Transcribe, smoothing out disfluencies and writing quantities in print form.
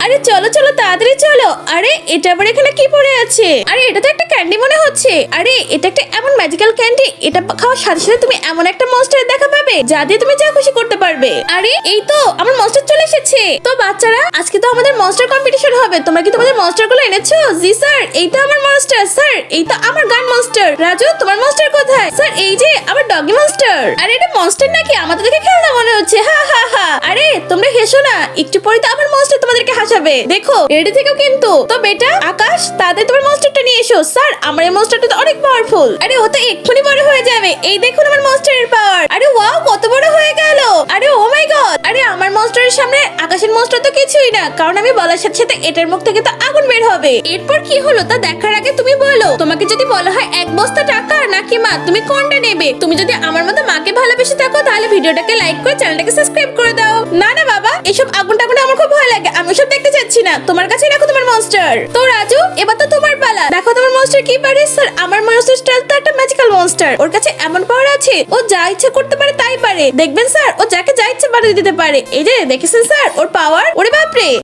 আরে চলো চলো তাড়াতাড়ি চলো। আরে এটা আবার এখানে কি পড়ে আছে? আরে এটা তো একটা ক্যান্ডি মনে হচ্ছে। আরে এটা একটা এমন ম্যাজিক্যাল ক্যান্ডি, এটা খাওয়ার সাথে সাথে তুমি এমন একটা মনস্টার দেখা পাবে যা দিয়ে তুমি যা খুশি করতে পারবে। আরে এই তো আমার মনস্টার চলে এসেছে। তো বাচ্চারা আজকে তো আমাদের মনস্টার কম্পিটিশন হবে, তোমরা কি তোমাদের মনস্টার গুলো এনেছো? জি স্যার, এই তো আমার মনস্টার। স্যার এই তো আমার গান মনস্টার। রাজু তোমার মনস্টার কোথায়? স্যার এই যে আমার ডগি মনস্টার। আরে এটা মনস্টার নাকি? আমাদের দেখে খেলনা মনে হচ্ছে। হা হা হা। আরে তোমরা হেসো না, একটু পরে তো আমার মনস্টার তোমাদেরকে হাসাবে। দেখো রেডি থেকো কিন্তু। তো বেটা আকাশ তাদের তোমার মনস্টারটা নিয়ে এসো। স্যার আমার এই মনস্টারটা তো অনেক পাওয়ারফুল। আরে ও তো এক্ষুনি বড় হয়ে যাবে। এই দেখুন আমার মনস্টারের পাওয়ার। আরে ওয়াও কত বড় হয়ে গেল। আরে ও মাই গড। আরে আমার মনস্টারের সামনে আকাশের মনস্টার তো কিছুই না, কারণ আমি বলার সাথে সাথে এটার মুখ থেকে তো আগুন বের হবে। এরপর কি হলো তা দেখার আগে তুমি বলো, তোমাকে যদি বলা হয় এক বস্তা টাকা নাকি মা, তুমি কোনটা নেবে? তুমি যদি আমার মতো মাকে ভালোবেসে থাকো তাহলে ভিডিওটাকে লাইক করে চ্যানেলটাকে সাবস্ক্রাইব করে দাও। না না বাবা, এসব আগুন টাগুন আমার খুব ভয় লাগে, আমি সব দেখতে চাচ্ছি না। তোমার কাছে রাখো তোমার মনস্টার। তো রাজু এবার তো তোমার পালা, দেখো তোমার মনস্টার কি পারে। স্যার আমার মনস্টার তো একটা ম্যাজিক্যাল মনস্টার, ওর কাছে এমন পাওয়ার আছে ও যা ইচ্ছা করতে পারে তাই পারে। দেখবেন স্যার ও যাকে যা ইচ্ছা বানিয়ে দিতে পারে। এই যে দেখেছেন স্যার ওর পাওয়ার, ওরে বাপরে।